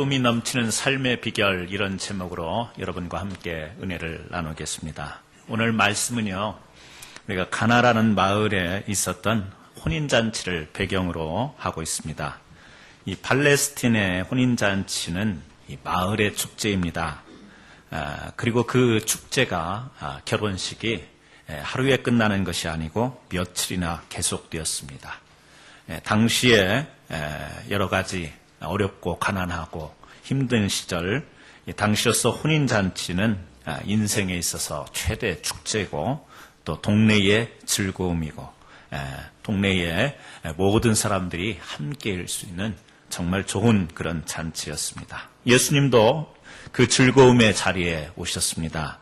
기쁨이 넘치는 삶의 비결, 이런 제목으로 여러분과 함께 은혜를 나누겠습니다. 오늘 말씀은요, 우리가 가나라는 마을에 있었던 혼인잔치를 배경으로 하고 있습니다. 이 팔레스틴의 혼인잔치는 이 마을의 축제입니다. 그리고 그 축제가 결혼식이 하루에 끝나는 것이 아니고 며칠이나 계속되었습니다. 당시에 여러 가지 어렵고 가난하고 힘든 시절, 당시로서 혼인잔치는 인생에 있어서 최대 축제고 또 동네의 즐거움이고 동네의 모든 사람들이 함께일 수 있는 정말 좋은 그런 잔치였습니다. 예수님도 그 즐거움의 자리에 오셨습니다.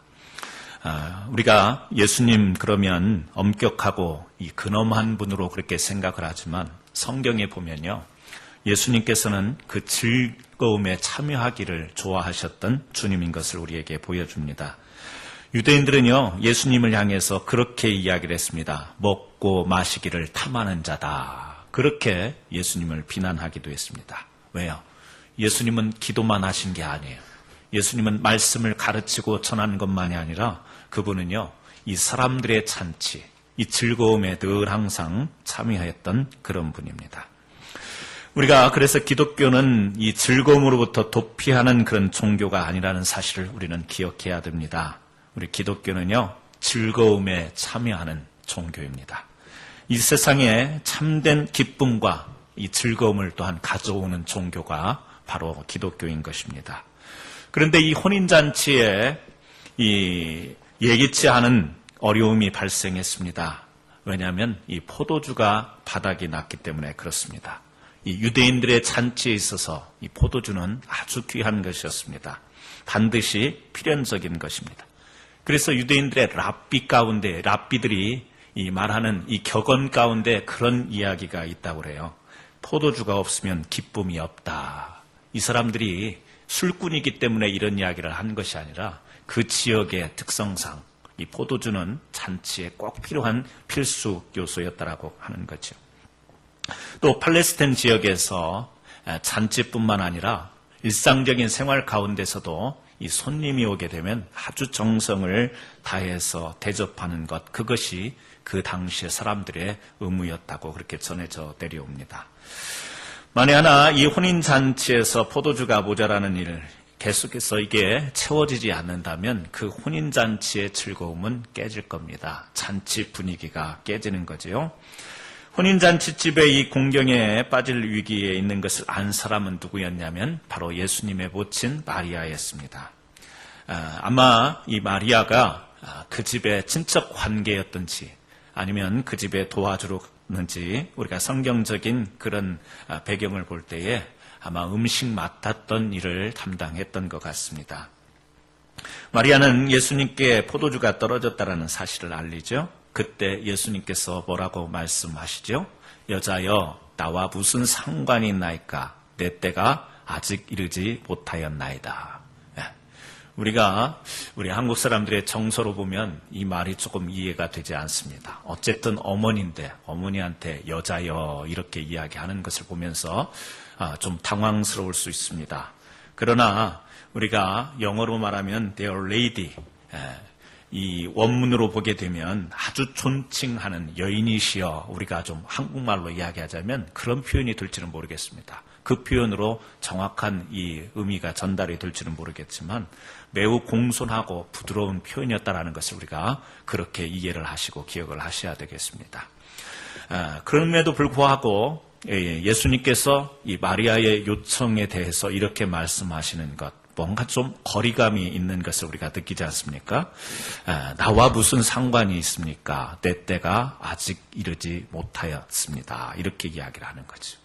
우리가 예수님 그러면 엄격하고 이 근엄한 분으로 그렇게 생각을 하지만 성경에 보면요, 예수님께서는 그 즐거움에 참여하기를 좋아하셨던 주님인 것을 우리에게 보여줍니다. 유대인들은요, 예수님을 향해서 그렇게 이야기를 했습니다. 먹고 마시기를 탐하는 자다. 그렇게 예수님을 비난하기도 했습니다. 왜요? 예수님은 기도만 하신 게 아니에요. 예수님은 말씀을 가르치고 전하는 것만이 아니라 그분은요, 이 사람들의 잔치, 이 즐거움에 늘 항상 참여했던 그런 분입니다. 우리가 그래서 기독교는 이 즐거움으로부터 도피하는 그런 종교가 아니라는 사실을 우리는 기억해야 됩니다. 우리 기독교는요, 즐거움에 참여하는 종교입니다. 이 세상에 참된 기쁨과 이 즐거움을 또한 가져오는 종교가 바로 기독교인 것입니다. 그런데 이 혼인잔치에 이 예기치 않은 어려움이 발생했습니다. 왜냐하면 이 포도주가 바닥이 났기 때문에 그렇습니다. 이 유대인들의 잔치에 있어서 이 포도주는 아주 귀한 것이었습니다. 반드시 필연적인 것입니다. 그래서 유대인들의 랍비들이 이 말하는 이 격언 가운데 그런 이야기가 있다고 그래요. 포도주가 없으면 기쁨이 없다. 이 사람들이 술꾼이기 때문에 이런 이야기를 한 것이 아니라 그 지역의 특성상 이 포도주는 잔치에 꼭 필요한 필수 요소였다라고 하는 거죠. 또 팔레스타인 지역에서 잔치뿐만 아니라 일상적인 생활 가운데서도 이 손님이 오게 되면 아주 정성을 다해서 대접하는 것, 그것이 그 당시의 사람들의 의무였다고 그렇게 전해져 내려옵니다. 만에 하나 이 혼인잔치에서 포도주가 모자라는 일, 계속해서 이게 채워지지 않는다면 그 혼인잔치의 즐거움은 깨질 겁니다. 잔치 분위기가 깨지는 거죠. 혼인잔치집의 이 공경에 빠질 위기에 있는 것을 안 사람은 누구였냐면 바로 예수님의 모친 마리아였습니다. 아마 이 마리아가 그 집의 친척 관계였던지 아니면 그 집에 도와주는지 우리가 성경적인 그런 배경을 볼 때에 아마 음식 맡았던 일을 담당했던 것 같습니다. 마리아는 예수님께 포도주가 떨어졌다는 사실을 알리죠. 그때 예수님께서 뭐라고 말씀하시죠? 여자여, 나와 무슨 상관이 있나이까? 내 때가 아직 이르지 못하였나이다. 우리 한국 사람들의 정서로 보면 이 말이 조금 이해가 되지 않습니다. 어쨌든 어머니인데 어머니한테 여자여 이렇게 이야기하는 것을 보면서 좀 당황스러울 수 있습니다. 그러나 우리가 영어로 말하면 dear lady, 이 원문으로 보게 되면 아주 존칭하는 여인이시여, 우리가 좀 한국말로 이야기하자면 그런 표현이 될지는 모르겠습니다. 그 표현으로 정확한 이 의미가 전달이 될지는 모르겠지만 매우 공손하고 부드러운 표현이었다라는 것을 우리가 그렇게 이해를 하시고 기억을 하셔야 되겠습니다. 그럼에도 불구하고 예수님께서 이 마리아의 요청에 대해서 이렇게 말씀하시는 것, 뭔가 좀 거리감이 있는 것을 우리가 느끼지 않습니까? 나와 무슨 상관이 있습니까? 내 때가 아직 이르지 못하였습니다. 이렇게 이야기를 하는 거죠.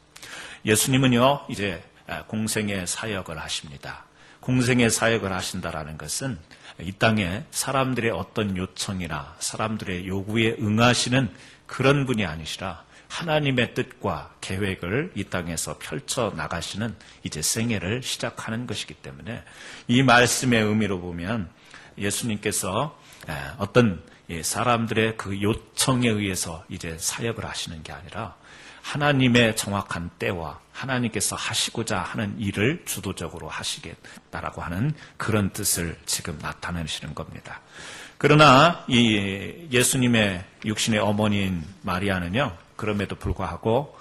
예수님은요, 이제 공생의 사역을 하십니다. 공생의 사역을 하신다라는 것은 이 땅에 사람들의 어떤 요청이나 사람들의 요구에 응하시는 그런 분이 아니시라 하나님의 뜻과 계획을 이 땅에서 펼쳐나가시는 이제 생애를 시작하는 것이기 때문에 이 말씀의 의미로 보면 예수님께서 어떤 사람들의 그 요청에 의해서 이제 사역을 하시는 게 아니라 하나님의 정확한 때와 하나님께서 하시고자 하는 일을 주도적으로 하시겠다라고 하는 그런 뜻을 지금 나타내시는 겁니다. 그러나 이 예수님의 육신의 어머니인 마리아는요, 그럼에도 불구하고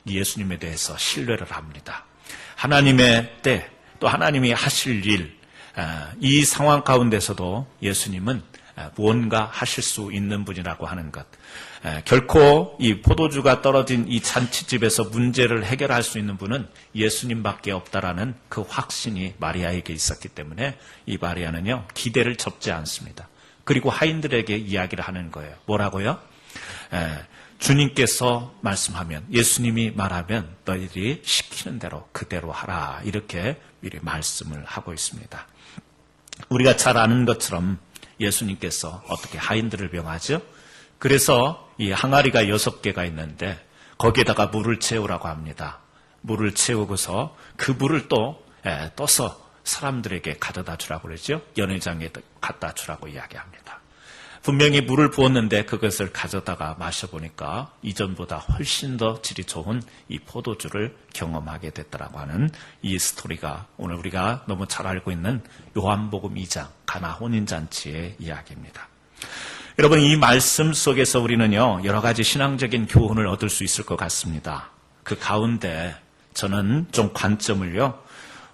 예수님에 대해서 신뢰를 합니다. 하나님의 때, 또 하나님이 하실 일, 이 상황 가운데서도 예수님은 무언가 하실 수 있는 분이라고 하는 것. 결코 이 포도주가 떨어진 이 잔치집에서 문제를 해결할 수 있는 분은 예수님밖에 없다라는 그 확신이 마리아에게 있었기 때문에 이 마리아는요, 기대를 접지 않습니다. 그리고 하인들에게 이야기를 하는 거예요. 뭐라고요? 주님께서 말씀하면, 예수님이 말하면 너희들이 시키는 대로 그대로 하라. 이렇게 미리 말씀을 하고 있습니다. 우리가 잘 아는 것처럼 예수님께서 어떻게 하인들을 명하죠? 그래서 이 항아리가 6개가 있는데 거기에다가 물을 채우라고 합니다. 물을 채우고서 그 물을 또 떠서 사람들에게 가져다 주라고 그러죠. 연회장에 갖다 주라고 이야기합니다. 분명히 물을 부었는데 그것을 가져다가 마셔보니까 이전보다 훨씬 더 질이 좋은 이 포도주를 경험하게 됐다라고 하는 이 스토리가 오늘 우리가 너무 잘 알고 있는 요한복음 2장 가나 혼인잔치의 이야기입니다. 여러분, 이 말씀 속에서 우리는요, 여러 가지 신앙적인 교훈을 얻을 수 있을 것 같습니다. 그 가운데 저는 좀 관점을요,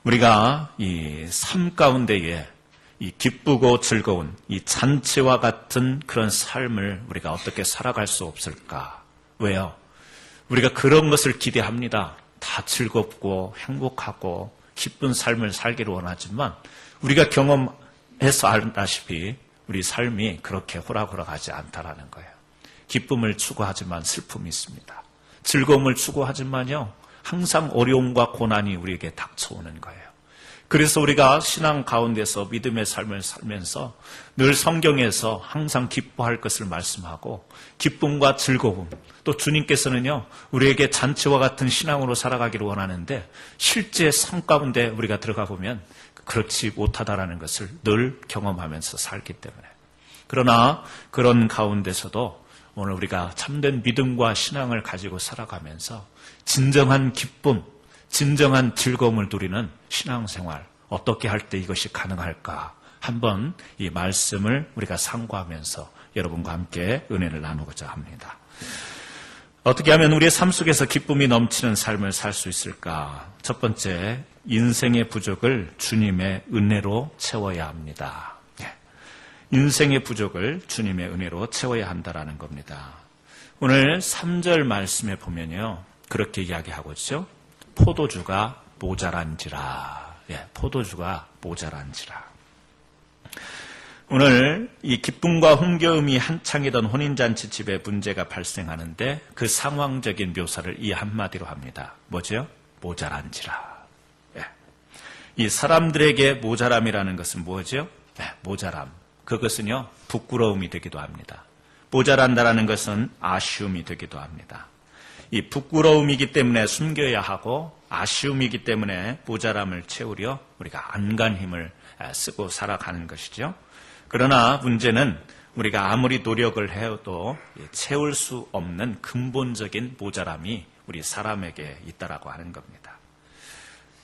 우리가 이 삶 가운데에 이 기쁘고 즐거운 이 잔치와 같은 그런 삶을 우리가 어떻게 살아갈 수 없을까? 왜요? 우리가 그런 것을 기대합니다. 다 즐겁고 행복하고 기쁜 삶을 살기를 원하지만 우리가 경험해서 알다시피 우리 삶이 그렇게 호락호락하지 않다라는 거예요. 기쁨을 추구하지만 슬픔이 있습니다. 즐거움을 추구하지만요, 항상 어려움과 고난이 우리에게 닥쳐오는 거예요. 그래서 우리가 신앙 가운데서 믿음의 삶을 살면서 늘 성경에서 항상 기뻐할 것을 말씀하고 기쁨과 즐거움, 또 주님께서는요, 우리에게 잔치와 같은 신앙으로 살아가기를 원하는데 실제 삶 가운데 우리가 들어가 보면 그렇지 못하다라는 것을 늘 경험하면서 살기 때문에. 그러나 그런 가운데서도 오늘 우리가 참된 믿음과 신앙을 가지고 살아가면서 진정한 기쁨, 진정한 즐거움을 누리는 신앙생활, 어떻게 할 때 이것이 가능할까? 한번 이 말씀을 우리가 상고하면서 여러분과 함께 은혜를 나누고자 합니다. 어떻게 하면 우리의 삶 속에서 기쁨이 넘치는 삶을 살 수 있을까? 첫 번째, 인생의 부족을 주님의 은혜로 채워야 합니다. 인생의 부족을 주님의 은혜로 채워야 한다라는 겁니다. 오늘 3절 말씀에 보면요, 그렇게 이야기하고 있죠. 포도주가 모자란지라. 포도주가 모자란지라. 오늘 이 기쁨과 흥겨움이 한창이던 혼인잔치 집에 문제가 발생하는데 그 상황적인 묘사를 이 한마디로 합니다. 뭐죠? 모자란지라. 이 사람들에게 모자람이라는 것은 뭐죠? 모자람. 그것은요, 부끄러움이 되기도 합니다. 모자란다라는 것은 아쉬움이 되기도 합니다. 이 부끄러움이기 때문에 숨겨야 하고 아쉬움이기 때문에 모자람을 채우려 우리가 안간 힘을 쓰고 살아가는 것이죠. 그러나 문제는 우리가 아무리 노력을 해도 채울 수 없는 근본적인 모자람이 우리 사람에게 있다라고 하는 겁니다.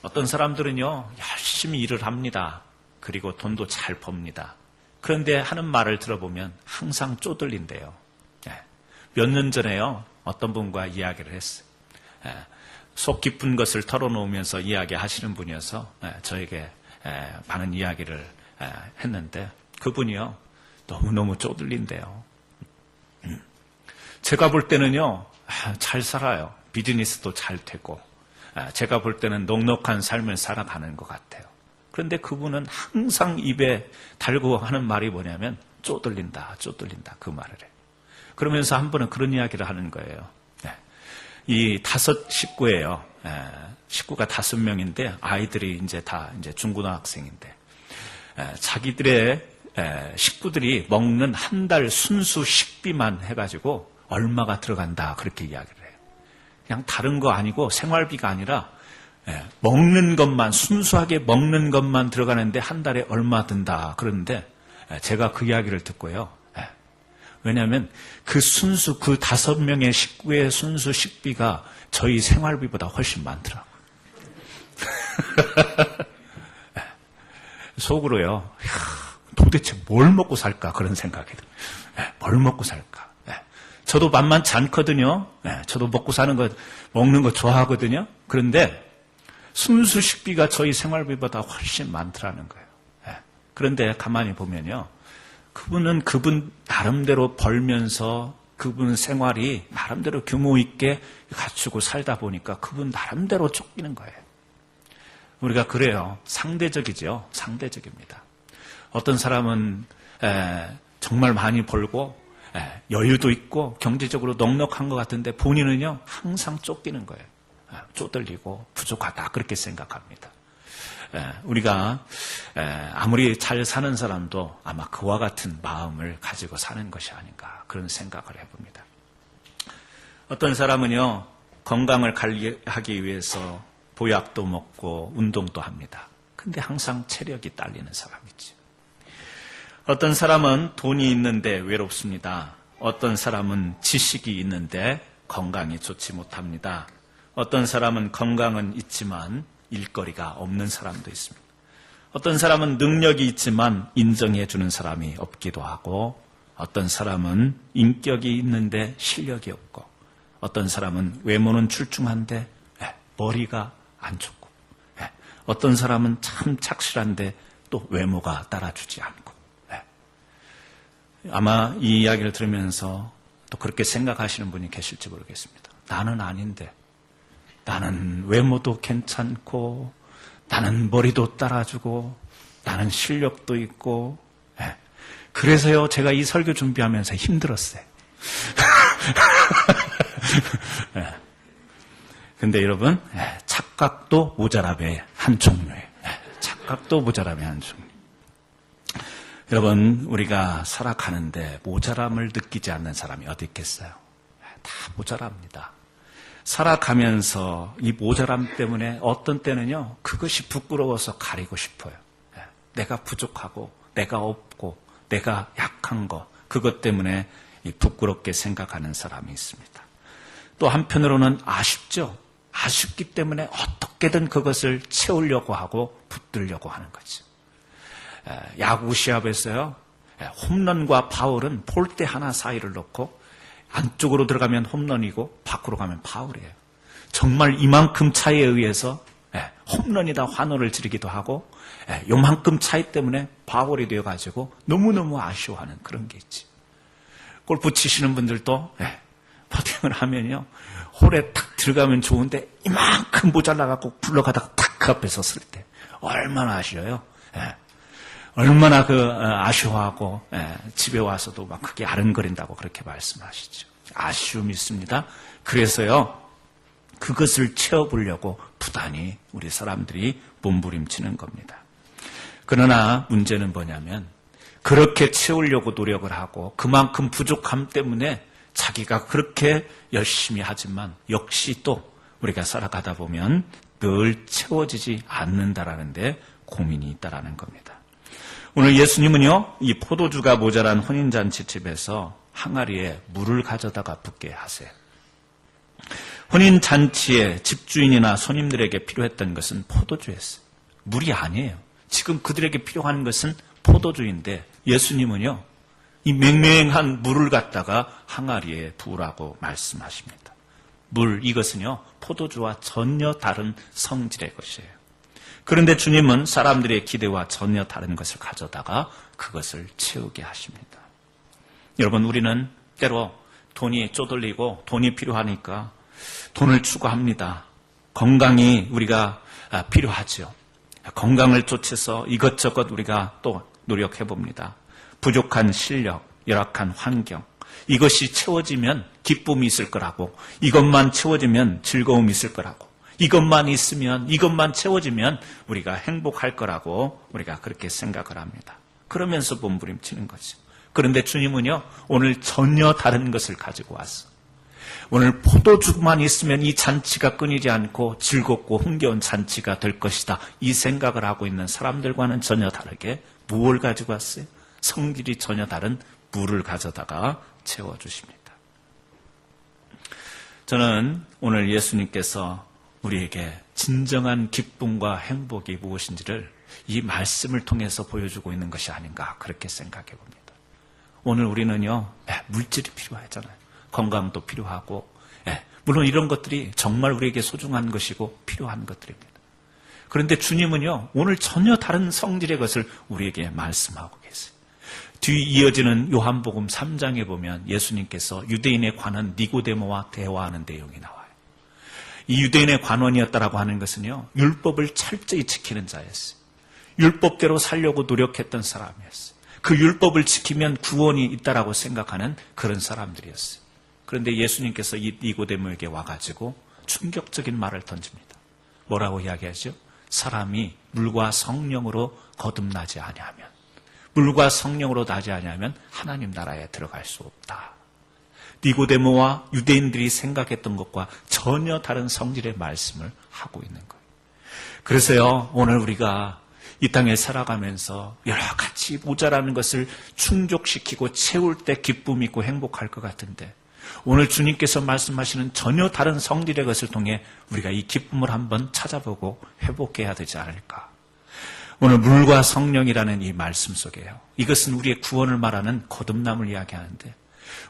어떤 사람들은요, 열심히 일을 합니다. 그리고 돈도 잘 법니다. 그런데 하는 말을 들어보면 항상 쪼들린대요. 몇 년 전에요, 어떤 분과 이야기를 했어요. 속 깊은 것을 털어놓으면서 이야기하시는 분이어서 저에게 많은 이야기를 했는데 그분이요, 너무너무 쪼들린대요. 제가 볼 때는요, 잘 살아요. 비즈니스도 잘 되고 제가 볼 때는 넉넉한 삶을 살아가는 것 같아요. 그런데 그분은 항상 입에 달고 하는 말이 뭐냐면 쪼들린다, 쪼들린다, 그 말을 해요. 그러면서 한 번은 그런 이야기를 하는 거예요. 이 5 식구예요. 식구가 5명인데 아이들이 이제 다 중고등학생인데 자기들의 식구들이 먹는 한 달 순수 식비만 해가지고 얼마가 들어간다 그렇게 이야기를 해요. 그냥 다른 거 아니고 생활비가 아니라 먹는 것만, 순수하게 먹는 것만 들어가는데 한 달에 얼마 든다 그러는데 제가 그 이야기를 듣고요, 왜냐하면 그 5명의 식구의 순수 식비가 저희 생활비보다 훨씬 많더라고요. 속으로요, 도대체 뭘 먹고 살까 그런 생각이 들어요. 뭘 먹고 살까. 저도 만만치 않거든요. 저도 먹는 거 좋아하거든요. 그런데 순수 식비가 저희 생활비보다 훨씬 많더라는 거예요. 그런데 가만히 보면요, 그분 나름대로 벌면서 그분 생활이 나름대로 규모 있게 갖추고 살다 보니까 그분 나름대로 쫓기는 거예요. 우리가 그래요. 상대적이죠. 상대적입니다. 어떤 사람은 정말 많이 벌고 여유도 있고 경제적으로 넉넉한 것 같은데 본인은요 항상 쫓기는 거예요. 쪼들리고 부족하다 그렇게 생각합니다. 우리가 아무리 잘 사는 사람도 아마 그와 같은 마음을 가지고 사는 것이 아닌가 그런 생각을 해봅니다. 어떤 사람은요 건강을 관리하기 위해서 보약도 먹고 운동도 합니다. 근데 항상 체력이 딸리는 사람이지. 어떤 사람은 돈이 있는데 외롭습니다. 어떤 사람은 지식이 있는데 건강이 좋지 못합니다. 어떤 사람은 건강은 있지만 일거리가 없는 사람도 있습니다. 어떤 사람은 능력이 있지만 인정해 주는 사람이 없기도 하고, 어떤 사람은 인격이 있는데 실력이 없고, 어떤 사람은 외모는 출중한데 머리가 안 좋고, 어떤 사람은 참 착실한데 또 외모가 따라주지 않고. 아마 이 이야기를 들으면서 또 그렇게 생각하시는 분이 계실지 모르겠습니다. 나는 아닌데, 나는 외모도 괜찮고, 나는 머리도 따라주고, 나는 실력도 있고, 그래서요, 제가 이 설교 준비하면서 힘들었어요. 근데 여러분, 착각도 모자람의 한 종류예요. 착각도 모자람의 한 종류. 여러분, 우리가 살아가는데 모자람을 느끼지 않는 사람이 어디 있겠어요? 다 모자랍니다. 살아가면서 이 모자람 때문에 어떤 때는요, 그것이 부끄러워서 가리고 싶어요. 내가 부족하고, 내가 없고, 내가 약한 거, 그것 때문에 부끄럽게 생각하는 사람이 있습니다. 또 한편으로는 아쉽죠. 아쉽기 때문에 어떻게든 그것을 채우려고 하고 붙들려고 하는 거죠. 야구 시합에서요, 홈런과 파울은 볼대 하나 사이를 놓고 안쪽으로 들어가면 홈런이고 밖으로 가면 파울이에요. 정말 이만큼 차이에 의해서 홈런이다 환호를 지르기도 하고 요만큼 차이 때문에 파울이 되어가지고 너무너무 아쉬워하는 그런 게 있지. 골프 치시는 분들도 퍼팅을 하면요, 홀에 탁 들어가면 좋은데 이만큼 모자라갖고 굴러가다가 탁 그 앞에 섰을 때 얼마나 아쉬워요. 얼마나 아쉬워하고 집에 와서도 막 크게 아른거린다고 그렇게 말씀하시죠. 아쉬움이 있습니다. 그래서요, 그것을 채워보려고 부단히 우리 사람들이 몸부림치는 겁니다. 그러나 문제는 뭐냐면 그렇게 채우려고 노력을 하고 그만큼 부족함 때문에 자기가 그렇게 열심히 하지만 역시 또 우리가 살아가다 보면 늘 채워지지 않는다라는 데 고민이 있다라는 겁니다. 오늘 예수님은요, 이 포도주가 모자란 혼인잔치집에서 항아리에 물을 가져다가 붓게 하세요. 혼인잔치에 집주인이나 손님들에게 필요했던 것은 포도주였어요. 물이 아니에요. 지금 그들에게 필요한 것은 포도주인데 예수님은요, 이 맹맹한 물을 갖다가 항아리에 부으라고 말씀하십니다. 물, 이것은요, 포도주와 전혀 다른 성질의 것이에요. 그런데 주님은 사람들의 기대와 전혀 다른 것을 가져다가 그것을 채우게 하십니다. 여러분, 우리는 때로 돈이 쪼들리고 돈이 필요하니까 돈을 추구합니다. 건강이 우리가 필요하죠. 건강을 쫓아서 이것저것 우리가 또 노력해 봅니다. 부족한 실력, 열악한 환경, 이것이 채워지면 기쁨이 있을 거라고, 이것만 채워지면 즐거움이 있을 거라고, 이것만 있으면, 이것만 채워지면 우리가 행복할 거라고 우리가 그렇게 생각을 합니다. 그러면서 몸부림치는 거죠. 그런데 주님은요, 오늘 전혀 다른 것을 가지고 왔어. 오늘 포도주만 있으면 이 잔치가 끊이지 않고 즐겁고 흥겨운 잔치가 될 것이다. 이 생각을 하고 있는 사람들과는 전혀 다르게 무엇을 가지고 왔어요? 성질이 전혀 다른 물을 가져다가 채워주십니다. 저는 오늘 예수님께서 우리에게 진정한 기쁨과 행복이 무엇인지를 이 말씀을 통해서 보여주고 있는 것이 아닌가 그렇게 생각해 봅니다. 오늘 우리는요, 물질이 필요하잖아요. 건강도 필요하고, 물론 이런 것들이 정말 우리에게 소중한 것이고 필요한 것들입니다. 그런데 주님은요, 오늘 전혀 다른 성질의 것을 우리에게 말씀하고 계세요. 뒤 이어지는 요한복음 3장에 보면 예수님께서 유대인에 관한 니고데모와 대화하는 내용이 나와요. 이 유대인의 관원이었다라고 하는 것은요, 율법을 철저히 지키는 자였어요. 율법대로 살려고 노력했던 사람이었어요. 그 율법을 지키면 구원이 있다라고 생각하는 그런 사람들이었어요. 그런데 예수님께서 이 니고데모에게 와가지고 충격적인 말을 던집니다. 뭐라고 이야기하죠? 사람이 물과 성령으로 거듭나지 아니하면, 물과 성령으로 나지 아니하면 하나님 나라에 들어갈 수 없다. 니고데모와 유대인들이 생각했던 것과 전혀 다른 성질의 말씀을 하고 있는 거예요. 그래서요, 오늘 우리가 이 땅에 살아가면서 여러 가지 모자라는 것을 충족시키고 채울 때 기쁨 있고 행복할 것 같은데, 오늘 주님께서 말씀하시는 전혀 다른 성질의 것을 통해 우리가 이 기쁨을 한번 찾아보고 회복해야 되지 않을까. 오늘 물과 성령이라는 이 말씀 속에요, 이것은 우리의 구원을 말하는 거듭남을 이야기하는데,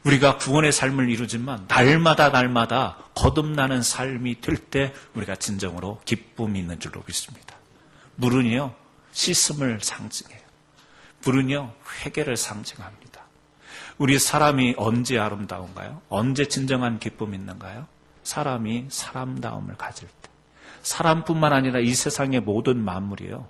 우리가 구원의 삶을 이루지만 날마다 거듭나는 삶이 될 때 우리가 진정으로 기쁨이 있는 줄로 믿습니다. 물은요, 씻음을 상징해요. 물은요, 회개를 상징합니다. 우리 사람이 언제 아름다운가요? 언제 진정한 기쁨이 있는가요? 사람이 사람다움을 가질 때. 사람뿐만 아니라 이 세상의 모든 만물이요,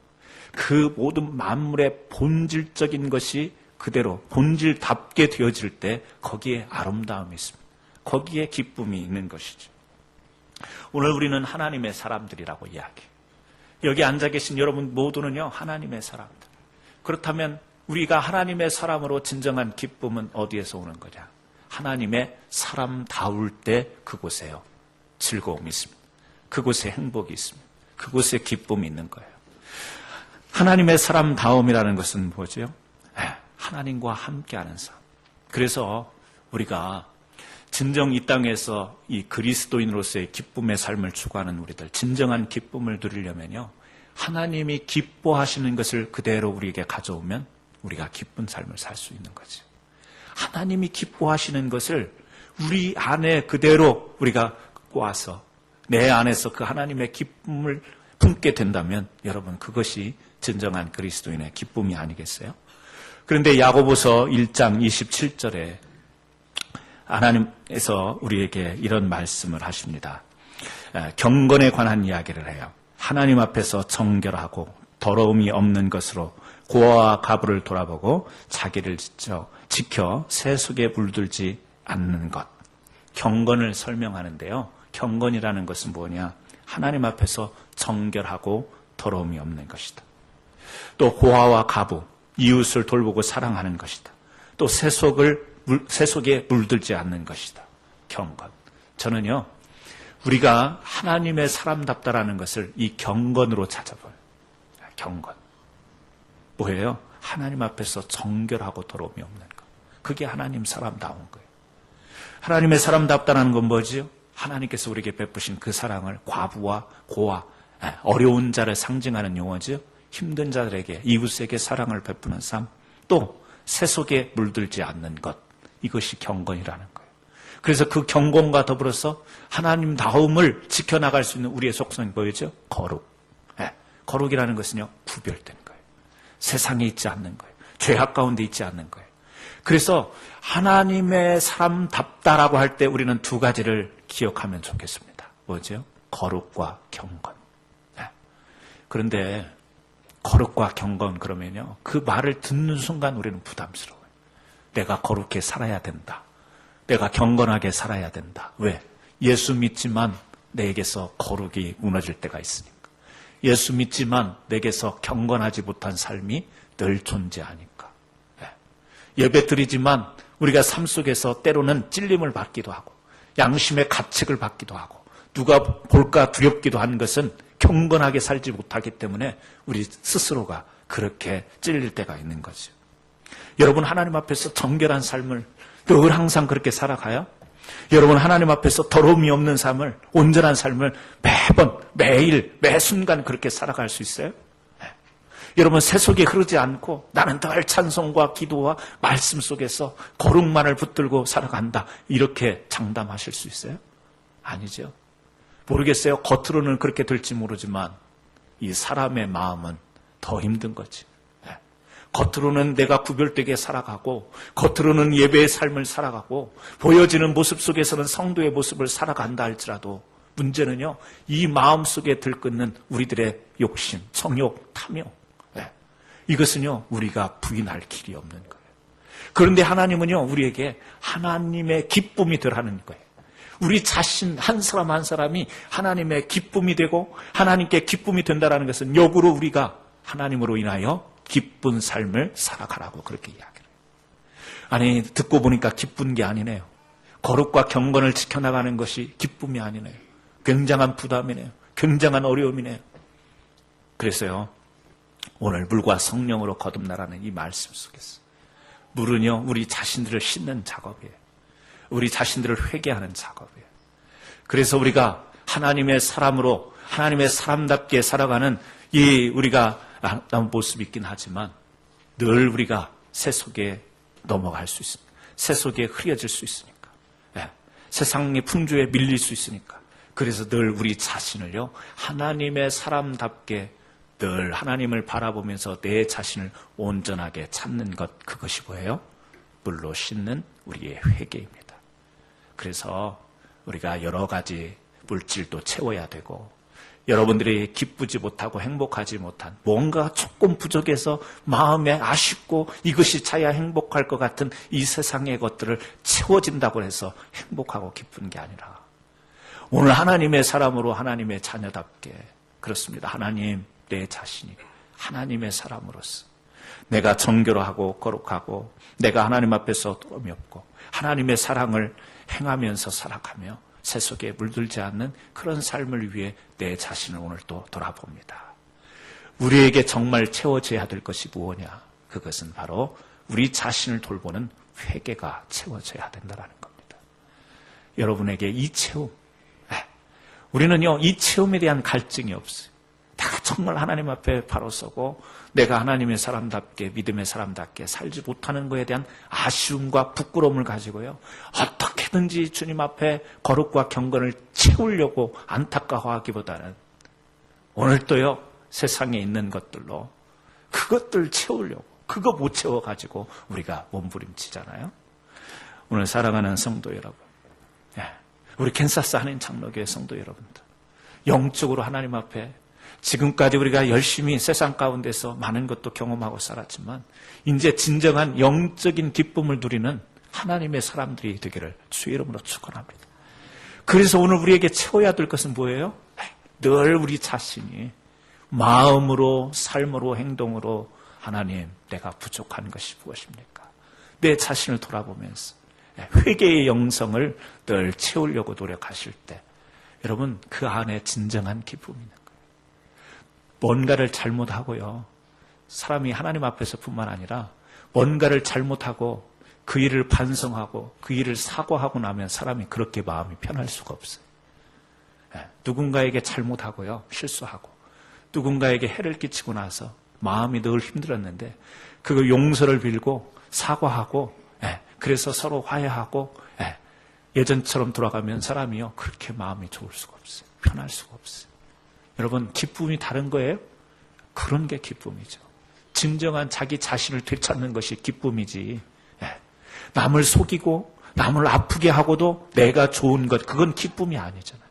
그 모든 만물의 본질적인 것이 그대로 본질답게 되어질 때 거기에 아름다움이 있습니다. 거기에 기쁨이 있는 것이죠. 오늘 우리는 하나님의 사람들이라고 이야기해요. 여기 앉아 계신 여러분 모두는요, 하나님의 사람들. 그렇다면 우리가 하나님의 사람으로 진정한 기쁨은 어디에서 오는 거냐? 하나님의 사람다울 때 그곳에요, 즐거움이 있습니다. 그곳에 행복이 있습니다. 그곳에 기쁨이 있는 거예요. 하나님의 사람다움이라는 것은 뭐죠? 하나님과 함께하는 삶. 그래서 우리가 진정 이 땅에서 이 그리스도인으로서의 기쁨의 삶을 추구하는 우리들, 진정한 기쁨을 누리려면요, 하나님이 기뻐하시는 것을 그대로 우리에게 가져오면 우리가 기쁜 삶을 살 수 있는 거죠. 하나님이 기뻐하시는 것을 우리 안에 그대로 우리가 꼬아서 내 안에서 그 하나님의 기쁨을 품게 된다면 여러분, 그것이 진정한 그리스도인의 기쁨이 아니겠어요? 그런데 야고보서 1장 27절에 하나님께서 우리에게 이런 말씀을 하십니다. 경건에 관한 이야기를 해요. 하나님 앞에서 정결하고 더러움이 없는 것으로 고아와 가부를 돌아보고 자기를 지켜 세속에 물들지 않는 것. 경건을 설명하는데요, 경건이라는 것은 뭐냐? 하나님 앞에서 정결하고 더러움이 없는 것이다. 또 고아와 가부, 이웃을 돌보고 사랑하는 것이다. 또 세속에 물들지 않는 것이다. 경건. 저는요, 우리가 하나님의 사람답다라는 것을 이 경건으로 찾아봐요. 경건. 뭐예요? 하나님 앞에서 정결하고 더러움이 없는 것. 그게 하나님 사람다운 거예요. 하나님의 사람답다라는 건 뭐지요? 하나님께서 우리에게 베푸신 그 사랑을 과부와 고아, 어려운 자를 상징하는 용어죠. 힘든 자들에게, 이웃에게 사랑을 베푸는 삶, 또 세속에 물들지 않는 것, 이것이 경건이라는 거예요. 그래서 그 경건과 더불어서 하나님다움을 지켜나갈 수 있는 우리의 속성이 뭐였죠? 거룩. 거룩이라는 것은요, 구별된 거예요. 세상에 있지 않는 거예요. 죄악 가운데 있지 않는 거예요. 그래서 하나님의 사람답다라고 할 때 우리는 두 가지를 기억하면 좋겠습니다. 뭐죠? 거룩과 경건. 그런데 거룩과 경건 그러면요, 그 말을 듣는 순간 우리는 부담스러워요. 내가 거룩해 살아야 된다. 내가 경건하게 살아야 된다. 왜? 예수 믿지만 내게서 거룩이 무너질 때가 있으니까. 예수 믿지만 내게서 경건하지 못한 삶이 늘 존재하니까. 예배 드리지만 우리가 삶 속에서 때로는 찔림을 받기도 하고 양심의 가책을 받기도 하고 누가 볼까 두렵기도 한 것은 경건하게 살지 못하기 때문에 우리 스스로가 그렇게 찔릴 때가 있는 거죠. 여러분 하나님 앞에서 정결한 삶을 늘 항상 그렇게 살아가요? 여러분 하나님 앞에서 더러움이 없는 삶을, 온전한 삶을 매번, 매일, 매 순간 그렇게 살아갈 수 있어요? 여러분 세속에 흐르지 않고 나는 늘 찬송과 기도와 말씀 속에서 거룩만을 붙들고 살아간다, 이렇게 장담하실 수 있어요? 아니죠. 모르겠어요. 겉으로는 그렇게 될지 모르지만 이 사람의 마음은 더 힘든 거지. 겉으로는 내가 구별되게 살아가고, 겉으로는 예배의 삶을 살아가고, 보여지는 모습 속에서는 성도의 모습을 살아간다 할지라도 문제는요, 이 마음 속에 들끓는 우리들의 욕심, 정욕, 탐욕, 이것은요 우리가 부인할 길이 없는 거예요. 그런데 하나님은요 우리에게 하나님의 기쁨이 들하는 거예요. 우리 자신 한 사람 한 사람이 하나님의 기쁨이 되고, 하나님께 기쁨이 된다는 것은 역으로 우리가 하나님으로 인하여 기쁜 삶을 살아가라고 그렇게 이야기를 해요. 아니, 듣고 보니까 기쁜 게 아니네요. 거룩과 경건을 지켜나가는 것이 기쁨이 아니네요. 굉장한 부담이네요. 굉장한 어려움이네요. 그래서요 오늘 물과 성령으로 거듭나라는 이 말씀 속에서 물은요 우리 자신들을 씻는 작업이에요. 우리 자신들을 회개하는 작업이에요. 그래서 우리가 하나님의 사람으로, 하나님의 사람답게 살아가는 이 우리가 아름다운 모습이 있긴 하지만 늘 우리가 세속에 넘어갈 수 있습니다. 세속에 흐려질 수 있으니까, 세상의 풍조에 밀릴 수 있으니까. 그래서 늘 우리 자신을요 하나님의 사람답게 늘 하나님을 바라보면서 내 자신을 온전하게 찾는 것, 그것이 뭐예요? 물로 씻는 우리의 회개입니다. 그래서 우리가 여러 가지 물질도 채워야 되고, 여러분들이 기쁘지 못하고 행복하지 못한 뭔가 조금 부족해서 마음에 아쉽고 이것이 차야 행복할 것 같은 이 세상의 것들을 채워진다고 해서 행복하고 기쁜 게 아니라, 오늘 하나님의 사람으로 하나님의 자녀답게, 그렇습니다. 하나님, 내 자신이 하나님의 사람으로서 내가 정결하고 거룩하고 내가 하나님 앞에서 도움이 없고 하나님의 사랑을 행하면서 살아가며 세속에 물들지 않는 그런 삶을 위해 내 자신을 오늘 또 돌아봅니다. 우리에게 정말 채워져야 될 것이 무엇이냐? 그것은 바로 우리 자신을 돌보는 회개가 채워져야 된다는 겁니다. 여러분에게 이 체험, 우리는요 이 체험에 대한 갈증이 없어요. 다 정말 하나님 앞에 바로 서고 내가 하나님의 사람답게, 믿음의 사람답게 살지 못하는 것에 대한 아쉬움과 부끄러움을 가지고요 어떻게든지 주님 앞에 거룩과 경건을 채우려고 안타까워하기보다는 오늘 또요 세상에 있는 것들로 그것들 채우려고, 그거 못 채워가지고 우리가 몸부림치잖아요. 오늘 사랑하는 성도 여러분, 우리 캔사스 한인 장로교회 성도 여러분들, 영적으로 하나님 앞에 지금까지 우리가 열심히 세상 가운데서 많은 것도 경험하고 살았지만 이제 진정한 영적인 기쁨을 누리는 하나님의 사람들이 되기를 주의 이름으로 축원합니다. 그래서 오늘 우리에게 채워야 될 것은 뭐예요? 늘 우리 자신이 마음으로, 삶으로, 행동으로 하나님, 내가 부족한 것이 무엇입니까? 내 자신을 돌아보면서 회개의 영성을 늘 채우려고 노력하실 때 여러분 그 안에 진정한 기쁨이 있는 거예요. 뭔가를 잘못하고요, 사람이 하나님 앞에서뿐만 아니라 뭔가를 잘못하고 그 일을 반성하고 그 일을 사과하고 나면 사람이 그렇게 마음이 편할 수가 없어요. 누군가에게 잘못하고요, 실수하고 누군가에게 해를 끼치고 나서 마음이 늘 힘들었는데 그 용서를 빌고 사과하고 그래서 서로 화해하고 예전처럼 돌아가면 사람이요 그렇게 마음이 좋을 수가 없어요. 편할 수가 없어요. 여러분 기쁨이 다른 거예요? 그런 게 기쁨이죠. 진정한 자기 자신을 되찾는 것이 기쁨이지, 남을 속이고 남을 아프게 하고도 내가 좋은 것, 그건 기쁨이 아니잖아요.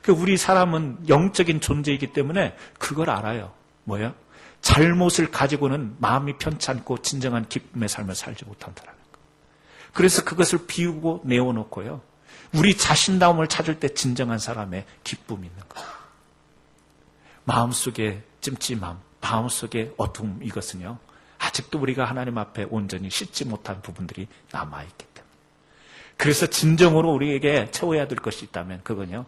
우리 사람은 영적인 존재이기 때문에 그걸 알아요. 뭐예요? 잘못을 가지고는 마음이 편찮고 진정한 기쁨의 삶을 살지 못한다는 거. 그래서 그것을 비우고 내어놓고요, 우리 자신다움을 찾을 때 진정한 사람의 기쁨이 있는 거예요. 마음속에 찜찜함, 마음속에 어둠, 이것은요 아직도 우리가 하나님 앞에 온전히 씻지 못한 부분들이 남아있기 때문에, 그래서 진정으로 우리에게 채워야 될 것이 있다면 그건요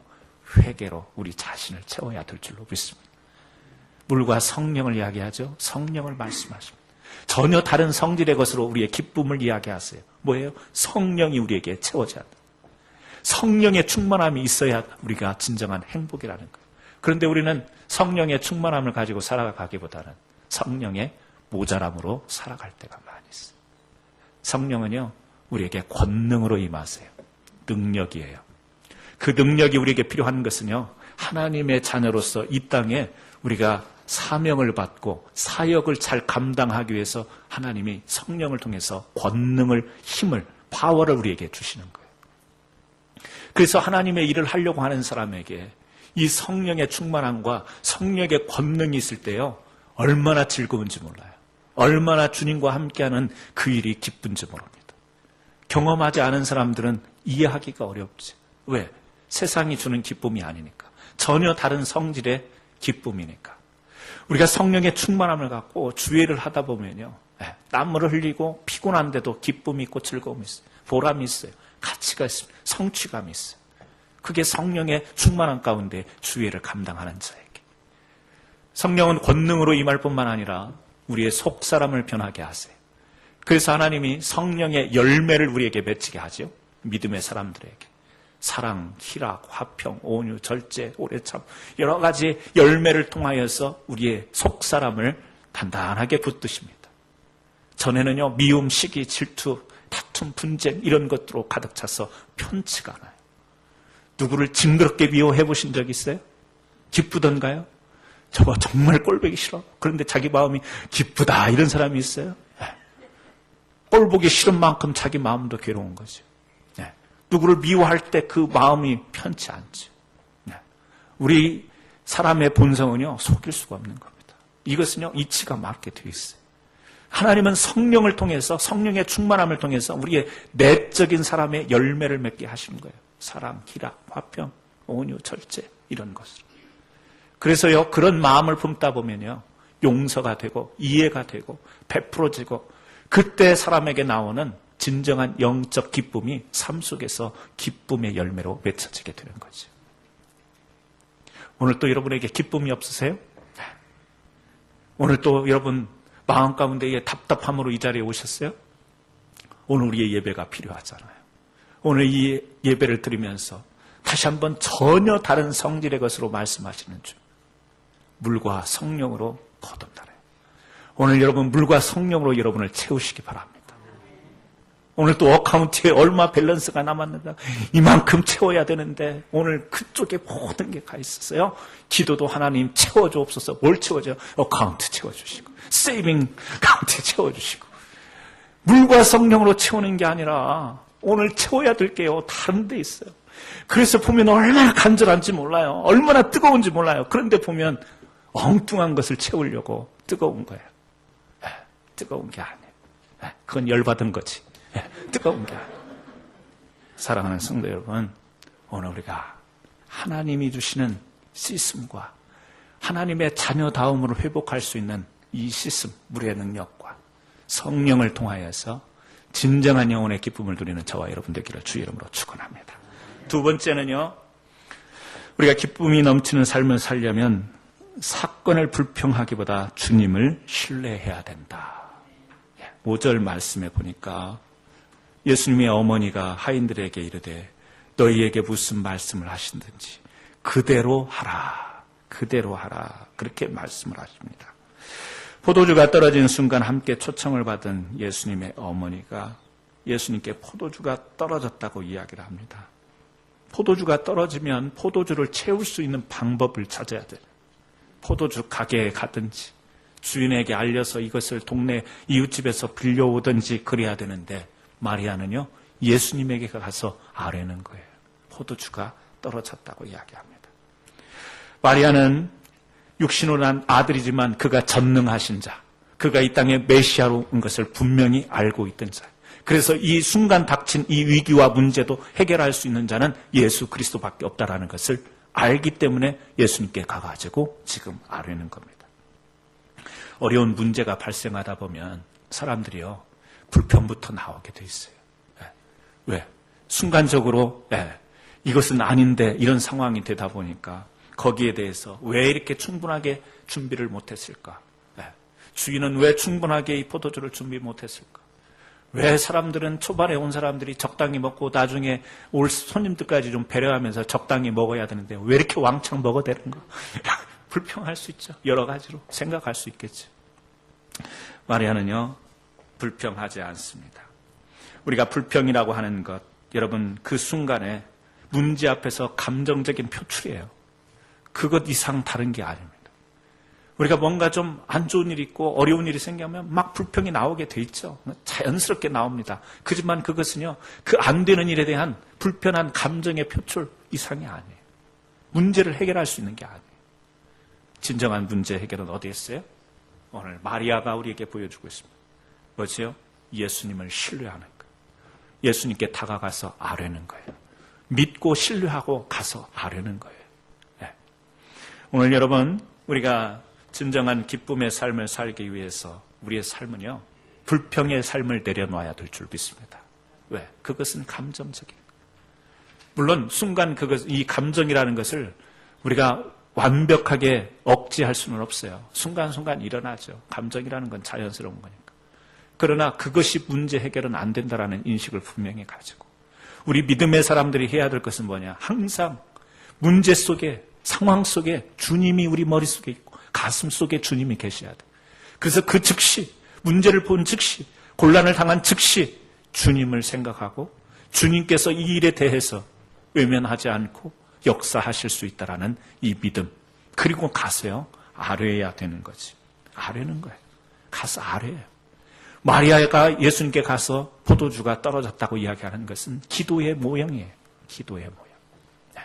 회개로 우리 자신을 채워야 될 줄로 믿습니다. 물과 성령을 이야기하죠. 성령을 말씀하십니다. 전혀 다른 성질의 것으로 우리의 기쁨을 이야기하세요. 뭐예요? 성령이 우리에게 채워져야 한다. 성령의 충만함이 있어야 우리가 진정한 행복이라는 거예요. 그런데 우리는 성령의 충만함을 가지고 살아가기보다는 성령의 모자람으로 살아갈 때가 많이 있어요. 성령은요, 우리에게 권능으로 임하세요. 능력이에요. 그 능력이 우리에게 필요한 것은요, 하나님의 자녀로서 이 땅에 우리가 사명을 받고 사역을 잘 감당하기 위해서 하나님이 성령을 통해서 권능을, 힘을, 파워를 우리에게 주시는 거예요. 그래서 하나님의 일을 하려고 하는 사람에게 이 성령의 충만함과 성령의 권능이 있을 때요, 얼마나 즐거운지 몰라요. 얼마나 주님과 함께하는 그 일이 기쁜지 모릅니다. 경험하지 않은 사람들은 이해하기가 어렵지. 왜? 세상이 주는 기쁨이 아니니까. 전혀 다른 성질의 기쁨이니까. 우리가 성령의 충만함을 갖고 주의를 하다 보면요, 땀을 흘리고 피곤한데도 기쁨이 있고 즐거움이 있어요. 보람이 있어요. 가치가 있습니다. 성취감이 있어요. 그게 성령의 충만함 가운데 주의를 감당하는 자에게. 성령은 권능으로 임할 뿐만 아니라 우리의 속사람을 변하게 하세요. 그래서 하나님이 성령의 열매를 우리에게 맺히게 하죠. 믿음의 사람들에게. 사랑, 희락, 화평, 온유, 절제, 오래참, 여러 가지 열매를 통하여서 우리의 속사람을 단단하게 붙드십니다. 전에는요, 미움, 시기, 질투, 다툼, 분쟁 이런 것들로 가득 차서 편치가 않아요. 누구를 징그럽게 미워해 보신 적 있어요? 기쁘던가요? 저거 정말 꼴보기 싫어. 그런데 자기 마음이 기쁘다 이런 사람이 있어요? 꼴보기 싫은 만큼 자기 마음도 괴로운 거죠. 누구를 미워할 때 그 마음이 편치 않죠. 우리 사람의 본성은요, 속일 수가 없는 겁니다. 이것은요, 이치가 맞게 되어 있어요. 하나님은 성령을 통해서, 성령의 충만함을 통해서 우리의 내적인 사람의 열매를 맺게 하시는 거예요. 사랑, 희락, 화평, 온유, 절제 이런 것으로. 그래서요, 그런 마음을 품다 보면요, 용서가 되고 이해가 되고 베풀어지고 그때 사람에게 나오는 진정한 영적 기쁨이 삶 속에서 기쁨의 열매로 맺혀지게 되는 거죠. 오늘 또 여러분에게 기쁨이 없으세요? 오늘 또 여러분 마음 가운데에 답답함으로 이 자리에 오셨어요? 오늘 우리의 예배가 필요하잖아요. 오늘 이 예배를 드리면서 다시 한번 전혀 다른 성질의 것으로 말씀하시는 주. 물과 성령으로 거듭나래요. 오늘 여러분 물과 성령으로 여러분을 채우시기 바랍니다. 오늘 또 어카운트에 얼마 밸런스가 남았는데 이만큼 채워야 되는데 오늘 그쪽에 모든 게 가 있었어요. 기도도 하나님 채워주옵소서. 뭘 채워줘요? 어카운트 채워주시고 세이빙 카운트 채워주시고 물과 성령으로 채우는 게 아니라 오늘 채워야 될 게요. 다른 데 있어요. 그래서 보면 얼마나 간절한지 몰라요. 얼마나 뜨거운지 몰라요. 그런데 보면 엉뚱한 것을 채우려고 뜨거운 거예요. 뜨거운 게 아니에요. 그건 열받은 거지. 뜨거운 게 아니에요. 사랑하는 성도 여러분, 오늘 우리가 하나님이 주시는 시스템과 하나님의 자녀다움으로 회복할 수 있는 이 시스템, 물의 능력과 성령을 통하여서 진정한 영혼의 기쁨을 누리는 저와 여러분 되기를 주의 이름으로 축원합니다. 두 번째는요, 우리가 기쁨이 넘치는 삶을 살려면 사건을 불평하기보다 주님을 신뢰해야 된다. 5절 말씀에 보니까 예수님의 어머니가 하인들에게 이르되 너희에게 무슨 말씀을 하시든지 그대로 하라. 그대로 하라. 그렇게 말씀을 하십니다. 포도주가 떨어진 순간 함께 초청을 받은 예수님의 어머니가 예수님께 포도주가 떨어졌다고 이야기를 합니다. 포도주가 떨어지면 포도주를 채울 수 있는 방법을 찾아야 돼요. 포도주 가게에 가든지 주인에게 알려서 이것을 동네 이웃집에서 빌려오든지 그래야 되는데 마리아는요, 예수님에게 가서 아뢰는 거예요. 포도주가 떨어졌다고 이야기합니다. 마리아는 육신으로 난 아들이지만 그가 전능하신 자, 그가 이 땅에 메시아로 온 것을 분명히 알고 있던 자. 그래서 이 순간 닥친 이 위기와 문제도 해결할 수 있는 자는 예수 그리스도밖에 없다라는 것을 알기 때문에 예수님께 가가지고 지금 아뢰는 겁니다. 어려운 문제가 발생하다 보면 사람들이요, 불평부터 나오게 돼 있어요. 왜? 순간적으로 이것은 아닌데 이런 상황이 되다 보니까 거기에 대해서 왜 이렇게 충분하게 준비를 못했을까? 주인은 왜 충분하게 이 포도주를 준비 못했을까? 왜 사람들은 초반에 온 사람들이 적당히 먹고 나중에 올 손님들까지 좀 배려하면서 적당히 먹어야 되는데 왜 이렇게 왕창 먹어대는가? 불평할 수 있죠. 여러 가지로 생각할 수 있겠죠. 마리아는요, 불평하지 않습니다. 우리가 불평이라고 하는 것, 여러분 그 순간에 문제 앞에서 감정적인 표출이에요. 그것 이상 다른 게 아닙니다. 우리가 뭔가 좀 안 좋은 일이 있고 어려운 일이 생기면 막 불평이 나오게 돼 있죠. 자연스럽게 나옵니다. 그지만 그것은요, 그 안 되는 일에 대한 불편한 감정의 표출 이상이 아니에요. 문제를 해결할 수 있는 게 아니에요. 진정한 문제 해결은 어디에 있어요? 오늘 마리아가 우리에게 보여주고 있습니다. 뭐지요? 예수님을 신뢰하는 거예요. 예수님께 다가가서 아뢰는 거예요. 믿고 신뢰하고 가서 아뢰는 거예요. 네. 오늘 여러분, 우리가 진정한 기쁨의 삶을 살기 위해서 우리의 삶은요, 불평의 삶을 내려놔야 될 줄 믿습니다. 왜? 그것은 감정적인 거예요. 물론 순간 이 감정이라는 것을 우리가 완벽하게 억제할 수는 없어요. 순간순간 일어나죠. 감정이라는 건 자연스러운 거니까. 그러나 그것이 문제 해결은 안 된다라는 인식을 분명히 가지고 우리 믿음의 사람들이 해야 될 것은 뭐냐? 항상 문제 속에, 상황 속에 주님이 우리 머릿속에 있고 가슴 속에 주님이 계셔야 돼. 그래서 그 즉시, 문제를 본 즉시, 곤란을 당한 즉시 주님을 생각하고 주님께서 이 일에 대해서 외면하지 않고 역사하실 수 있다라는 이 믿음. 그리고 가서요, 아뢰야 되는 거지. 아뢰는 거예요. 가서 아뢰요. 마리아가 예수님께 가서 포도주가 떨어졌다고 이야기하는 것은 기도의 모형이에요. 기도의 모형. 네.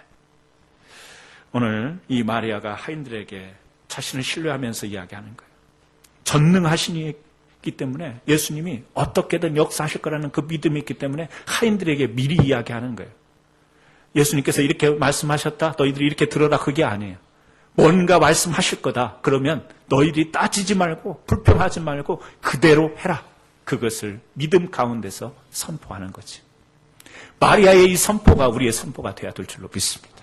오늘 이 마리아가 하인들에게 자신을 신뢰하면서 이야기하는 거예요. 전능하신 이기 때문에 예수님이 어떻게든 역사하실 거라는 그 믿음이 있기 때문에 하인들에게 미리 이야기하는 거예요. 예수님께서 이렇게 말씀하셨다, 너희들이 이렇게 들어라, 그게 아니에요. 뭔가 말씀하실 거다. 그러면 너희들이 따지지 말고 불평하지 말고 그대로 해라. 그것을 믿음 가운데서 선포하는 거지. 마리아의 이 선포가 우리의 선포가 되어야 될 줄로 믿습니다.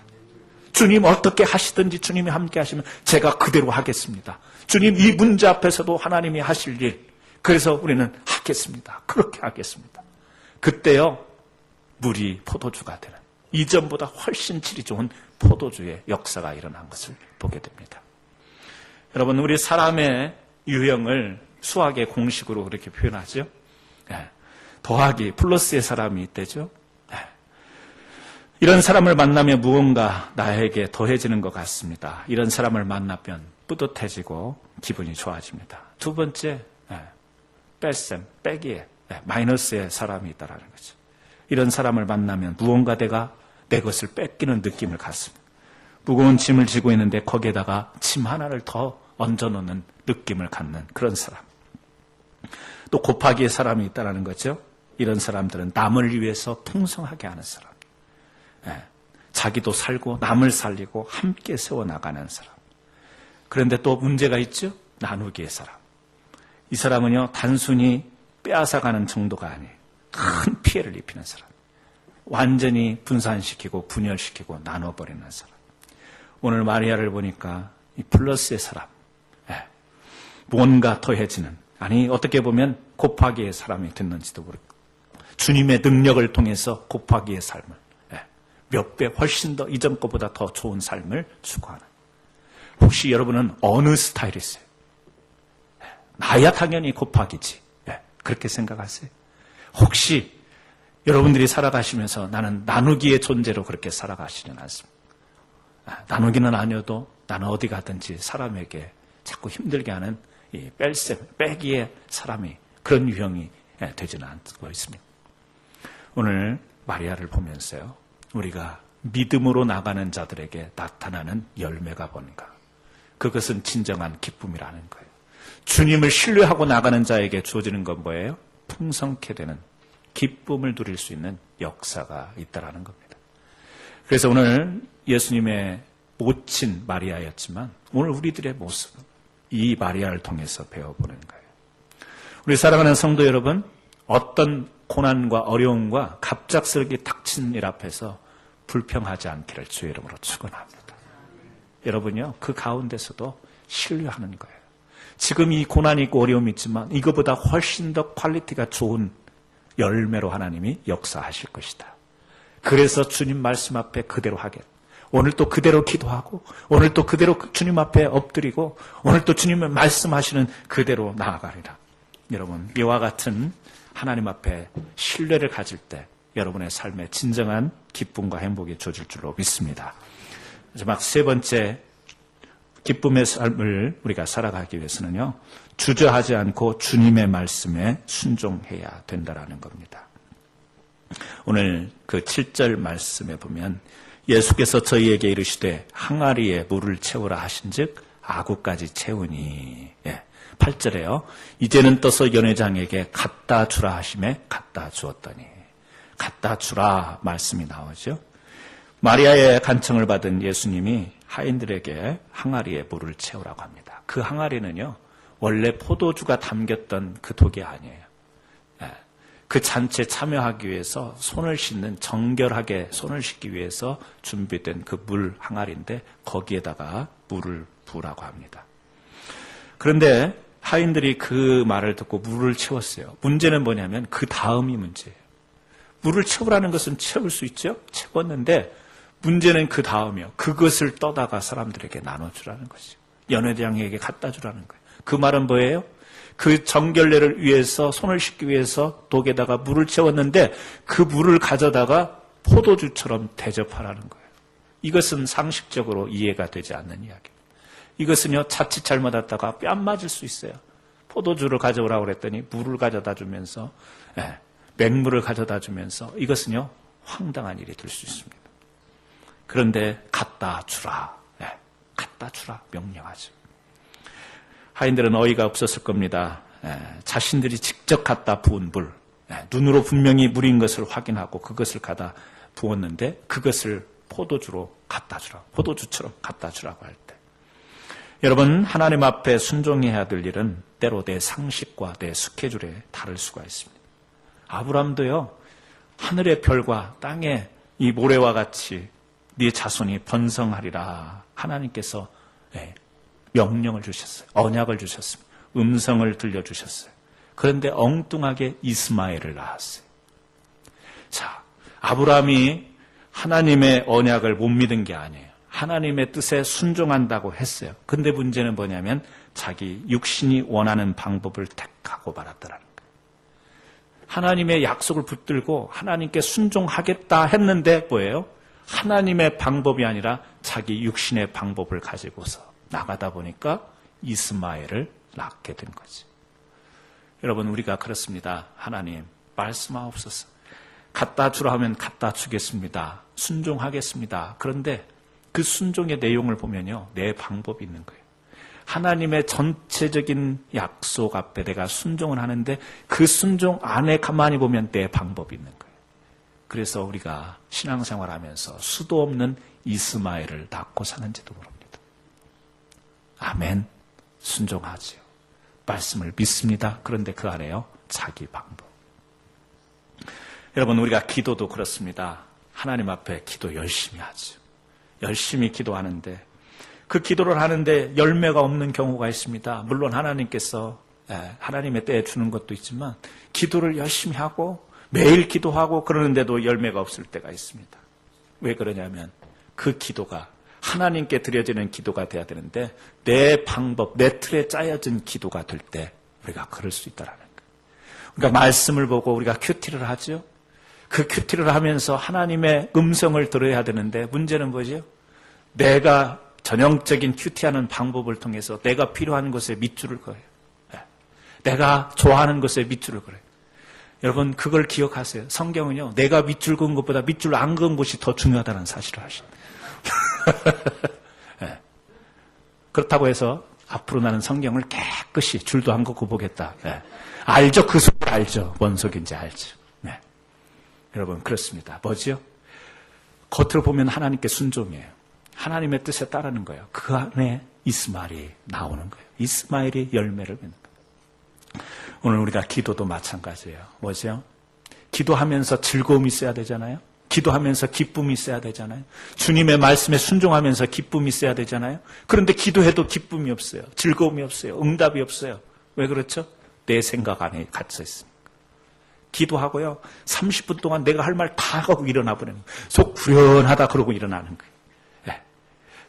주님 어떻게 하시든지 주님이 함께 하시면 제가 그대로 하겠습니다. 주님 이 문제 앞에서도 하나님이 하실 일, 그래서 우리는 하겠습니다. 그렇게 하겠습니다. 그때요, 물이 포도주가 되는, 이전보다 훨씬 질이 좋은 포도주의 역사가 일어난 것을 보게 됩니다. 여러분, 우리 사람의 유형을 수학의 공식으로 그렇게 표현하죠. 네. 더하기 플러스의 사람이 있대죠. 네. 이런 사람을 만나면 무언가 나에게 더해지는 것 같습니다. 이런 사람을 만나면 뿌듯해지고 기분이 좋아집니다. 두 번째, 뺄셈, 빼기에, 마이너스의 사람이 있다는 거죠. 이런 사람을 만나면 무언가 내가 내 것을 뺏기는 느낌을 갖습니다. 무거운 짐을 지고 있는데 거기에다가 짐 하나를 더 얹어놓는 느낌을 갖는 그런 사람. 또 곱하기의 사람이 있다는 거죠. 이런 사람들은 남을 위해서 풍성하게 하는 사람. 자기도 살고 남을 살리고 함께 세워나가는 사람. 그런데 또 문제가 있죠. 나누기의 사람. 이 사람은요, 단순히 빼앗아가는 정도가 아니에요. 큰 피해를 입히는 사람. 완전히 분산시키고 분열시키고 나눠버리는 사람. 오늘 마리아를 보니까 이 플러스의 사람, 뭔가 더해지는, 아니 어떻게 보면 곱하기의 사람이 됐는지도 모르고 주님의 능력을 통해서 곱하기의 삶을, 몇 배 훨씬 더 이전 것보다 더 좋은 삶을 추구하는. 혹시 여러분은 어느 스타일이세요? 나야 당연히 곱하기지. 그렇게 생각하세요? 혹시 여러분들이 살아가시면서 나는 나누기의 존재로 그렇게 살아가시진 않습니다. 나누기는 아니어도 나는 어디 가든지 사람에게 자꾸 힘들게 하는 이 뺄셈, 빼기의 사람이, 그런 유형이 되지는 않고 있습니다. 오늘 마리아를 보면서요, 우리가 믿음으로 나가는 자들에게 나타나는 열매가 뭔가, 그것은 진정한 기쁨이라는 거예요. 주님을 신뢰하고 나가는 자에게 주어지는 건 뭐예요? 풍성케 되는 기쁨을 누릴 수 있는 역사가 있다라는 겁니다. 그래서 오늘 예수님의 모친 마리아였지만 오늘 우리들의 모습은 이 마리아를 통해서 배워보는 거예요. 우리 사랑하는 성도 여러분, 어떤 고난과 어려움과 갑작스럽게 닥친 일 앞에서 불평하지 않기를 주의 이름으로 축원합니다. 여러분요, 그 가운데서도 신뢰하는 거예요. 지금 이 고난이 있고 어려움이 있지만 이거보다 훨씬 더 퀄리티가 좋은 열매로 하나님이 역사하실 것이다. 그래서 주님 말씀 앞에 그대로 하겠다. 오늘 또 그대로 기도하고 오늘 또 그대로 주님 앞에 엎드리고 오늘 또 주님의 말씀하시는 그대로 나아가리라. 여러분, 이와 같은 하나님 앞에 신뢰를 가질 때 여러분의 삶에 진정한 기쁨과 행복이 주어질 줄로 믿습니다. 마지막 세 번째 기쁨의 삶을 우리가 살아가기 위해서는요, 주저하지 않고 주님의 말씀에 순종해야 된다라는 겁니다. 오늘 그 7절 말씀에 보면 예수께서 저희에게 이르시되 항아리에 물을 채우라 하신즉 아구까지 채우니, 8절에요. 이제는 떠서 연회장에게 갖다 주라 하심에 갖다 주었더니, 갖다 주라 말씀이 나오죠. 마리아의 간청을 받은 예수님이 하인들에게 항아리에 물을 채우라고 합니다. 그 항아리는요, 원래 포도주가 담겼던 그 독이 아니에요. 그 잔치에 참여하기 위해서 손을 씻는, 정결하게 손을 씻기 위해서 준비된 그 물 항아리인데 거기에다가 물을 부으라고 합니다. 그런데 하인들이 그 말을 듣고 물을 채웠어요. 문제는 뭐냐면 그 다음이 문제예요. 물을 채우라는 것은 채울 수 있죠? 채웠는데 문제는 그 다음이요. 그것을 떠다가 사람들에게 나눠주라는 것이죠. 연회장에게 갖다 주라는 거예요. 그 말은 뭐예요? 그 정결례를 위해서 손을 씻기 위해서 독에다가 물을 채웠는데 그 물을 가져다가 포도주처럼 대접하라는 거예요. 이것은 상식적으로 이해가 되지 않는 이야기입니다. 이것은요, 자칫 잘못했다가 뺨 맞을 수 있어요. 포도주를 가져오라고 그랬더니 물을 가져다 주면서, 맹물을 가져다 주면서 이것은요, 황당한 일이 될 수 있습니다. 그런데 갖다 주라, 갖다 주라 명령하죠. 하인들은 어이가 없었을 겁니다. 자신들이 직접 갖다 부은 물, 눈으로 분명히 물인 것을 확인하고 그것을 갖다 부었는데 그것을 포도주로 갖다 주라, 포도주처럼 갖다 주라고 할 때, 여러분, 하나님 앞에 순종해야 될 일은 때로 내 상식과 내 스케줄에 다를 수가 있습니다. 아브라함도요, 하늘의 별과 땅의 이 모래와 같이 네 자손이 번성하리라 하나님께서 명령을 주셨어요. 언약을 주셨습니다. 음성을 들려주셨어요. 그런데 엉뚱하게 이스마엘을 낳았어요. 자, 아브라함이 하나님의 언약을 못 믿은 게 아니에요. 하나님의 뜻에 순종한다고 했어요. 근데 문제는 뭐냐면 자기 육신이 원하는 방법을 택하고 말았더라는 거예요. 하나님의 약속을 붙들고 하나님께 순종하겠다 했는데 뭐예요? 하나님의 방법이 아니라 자기 육신의 방법을 가지고서 나가다 보니까 이스마엘을 낳게 된 거지. 여러분, 우리가 그렇습니다. 하나님, 말씀하옵소서. 갖다 주라 하면 갖다 주겠습니다. 순종하겠습니다. 그런데 그 순종의 내용을 보면요, 내 방법이 있는 거예요. 하나님의 전체적인 약속 앞에 내가 순종을 하는데 그 순종 안에 가만히 보면 내 방법이 있는 거예요. 그래서 우리가 신앙생활하면서 수도 없는 이스마엘을 낳고 사는지도 모릅니다. 아멘. 순종하지요. 말씀을 믿습니다. 그런데 그 안에요, 자기 방법. 여러분, 우리가 기도도 그렇습니다. 하나님 앞에 기도 열심히 하죠. 열심히 기도하는데 그 기도를 하는데 열매가 없는 경우가 있습니다. 물론 하나님께서 하나님의 때에 주는 것도 있지만 기도를 열심히 하고 매일 기도하고 그러는데도 열매가 없을 때가 있습니다. 왜 그러냐면 그 기도가 하나님께 드려지는 기도가 돼야 되는데 내 방법, 내 틀에 짜여진 기도가 될 때 우리가 그럴 수 있다는 거예요. 그러니까 말씀을 보고 우리가 큐티를 하죠. 그 큐티를 하면서 하나님의 음성을 들어야 되는데 문제는 뭐죠? 내가 전형적인 큐티하는 방법을 통해서 내가 필요한 것에 밑줄을 그어요. 내가 좋아하는 것에 밑줄을 그어요. 여러분, 그걸 기억하세요. 성경은요, 내가 밑줄 그은 것보다 밑줄 안 그은 것이 더 중요하다는 사실을 하십니다. 그렇다고 해서 앞으로 나는 성경을 깨끗이 줄도 안 긋고 보겠다. 알죠? 그 속 알죠? 뭔 속인지 알죠? 여러분, 그렇습니다. 뭐지요? 겉으로 보면 하나님께 순종이에요. 하나님의 뜻에 따르는 거예요. 그 안에 이스마엘이 나오는 거예요. 이스마엘이 열매를 맺는 거예요. 오늘 우리가 기도도 마찬가지예요. 뭐죠? 기도하면서 즐거움이 있어야 되잖아요. 기도하면서 기쁨이 있어야 되잖아요. 주님의 말씀에 순종하면서 기쁨이 있어야 되잖아요. 그런데 기도해도 기쁨이 없어요. 즐거움이 없어요. 응답이 없어요. 왜 그렇죠? 내 생각 안에 갇혀 있습니다. 기도하고요. 30분 동안 내가 할 말 다 하고 일어나 버리는 거예요. 속 후련하다 그러고 일어나는 거예요. 네.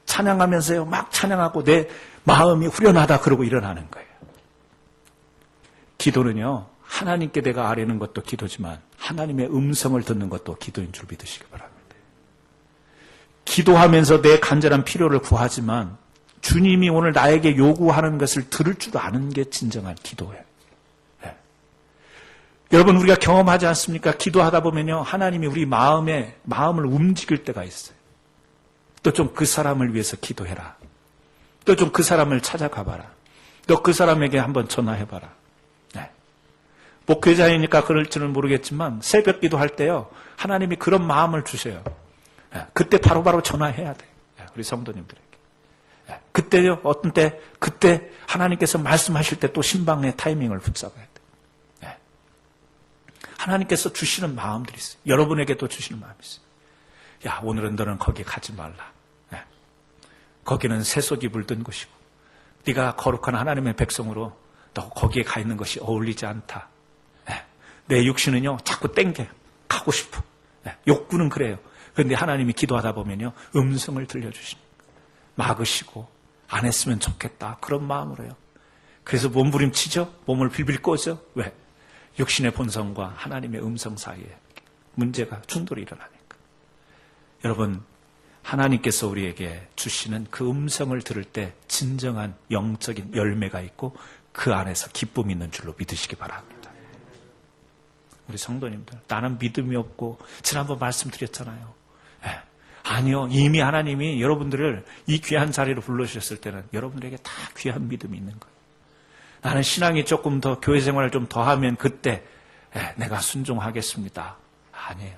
찬양하면서요. 막 찬양하고 내 마음이 후련하다 그러고 일어나는 거예요. 기도는요. 하나님께 내가 아뢰는 것도 기도지만 하나님의 음성을 듣는 것도 기도인 줄 믿으시기 바랍니다. 기도하면서 내 간절한 필요를 구하지만 주님이 오늘 나에게 요구하는 것을 들을 줄 아는 게 진정한 기도예요. 네. 여러분 우리가 경험하지 않습니까? 기도하다 보면요. 하나님이 우리 마음을 움직일 때가 있어요. 또 좀 그 사람을 위해서 기도해라. 또 좀 그 사람을 찾아가봐라. 너 그 사람에게 한번 전화해봐라. 목회자이니까 그럴지는 모르겠지만 새벽 기도할 때요. 하나님이 그런 마음을 주셔요. 그때 바로바로 전화해야 돼요. 우리 성도님들에게. 그때요. 어떤 때 그때 하나님께서 말씀하실 때 또 신방의 타이밍을 붙잡아야 돼요. 하나님께서 주시는 마음들이 있어요. 여러분에게도 주시는 마음이 있어요. 야, 오늘은 너는 거기 가지 말라. 거기는 세속이 물든 곳이고 네가 거룩한 하나님의 백성으로 너 거기에 가 있는 것이 어울리지 않다. 내 육신은요, 자꾸 땡겨. 가고 싶어. 욕구는 그래요. 그런데 하나님이 기도하다 보면요, 음성을 들려주십니다. 막으시고, 안 했으면 좋겠다. 그런 마음으로요. 그래서 몸부림치죠? 몸을 빌빌 꼬죠? 왜? 육신의 본성과 하나님의 음성 사이에 문제가, 충돌이 일어나니까. 여러분, 하나님께서 우리에게 주시는 그 음성을 들을 때 진정한 영적인 열매가 있고 그 안에서 기쁨이 있는 줄로 믿으시기 바랍니다. 우리 성도님들, 나는 믿음이 없고 지난번 말씀드렸잖아요. 아니요, 이미 하나님이 여러분들을 이 귀한 자리로 불러주셨을 때는 여러분들에게 다 귀한 믿음이 있는 거예요. 나는 신앙이 조금 더 교회 생활을 좀 더 하면 그때 내가 순종하겠습니다. 아니에요.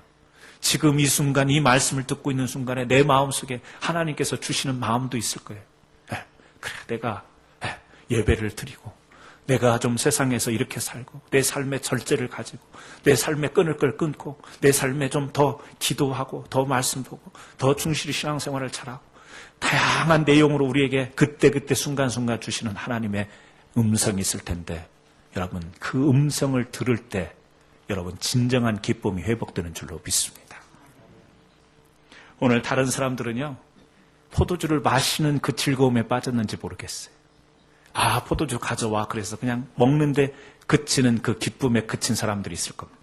지금 이 순간 이 말씀을 듣고 있는 순간에 내 마음속에 하나님께서 주시는 마음도 있을 거예요. 그래, 내가 예배를 드리고 내가 좀 세상에서 이렇게 살고 내 삶의 절제를 가지고 내 삶의 끈을 끊고 내 삶에 좀 더 기도하고 더 말씀 보고 더 충실히 신앙생활을 잘하고 다양한 내용으로 우리에게 그때그때 순간순간 주시는 하나님의 음성이 있을 텐데 여러분 그 음성을 들을 때 여러분 진정한 기쁨이 회복되는 줄로 믿습니다. 오늘 다른 사람들은요 포도주를 마시는 그 즐거움에 빠졌는지 모르겠어요. 아, 포도주 가져와. 그래서 그냥 먹는데 그치는 그 기쁨에 그친 사람들이 있을 겁니다.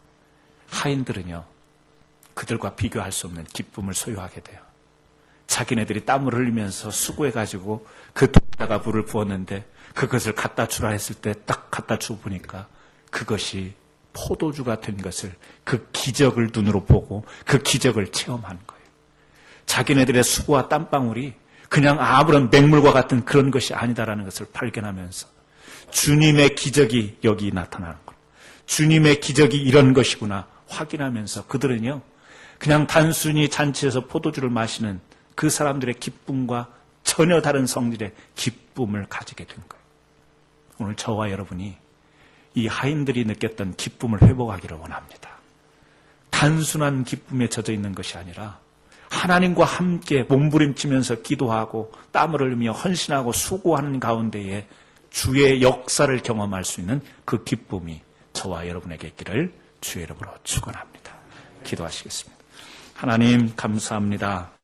하인들은요, 그들과 비교할 수 없는 기쁨을 소유하게 돼요. 자기네들이 땀을 흘리면서 수고해가지고 그 통에다가 물을 부었는데 그것을 갖다 주라 했을 때 딱 갖다 주 보니까 그것이 포도주가 된 것을 그 기적을 눈으로 보고 그 기적을 체험하는 거예요. 자기네들의 수고와 땀방울이 그냥 아무런 맹물과 같은 그런 것이 아니다라는 것을 발견하면서 주님의 기적이 여기 나타나는 거예요. 주님의 기적이 이런 것이구나 확인하면서 그들은요 그냥 단순히 잔치에서 포도주를 마시는 그 사람들의 기쁨과 전혀 다른 성질의 기쁨을 가지게 된 거예요. 오늘 저와 여러분이 이 하인들이 느꼈던 기쁨을 회복하기를 원합니다. 단순한 기쁨에 젖어 있는 것이 아니라 하나님과 함께 몸부림치면서 기도하고 땀을 흘리며 헌신하고 수고하는 가운데에 주의 역사를 경험할 수 있는 그 기쁨이 저와 여러분에게 있기를 주의 이름으로 축원합니다. 기도하시겠습니다. 하나님 감사합니다.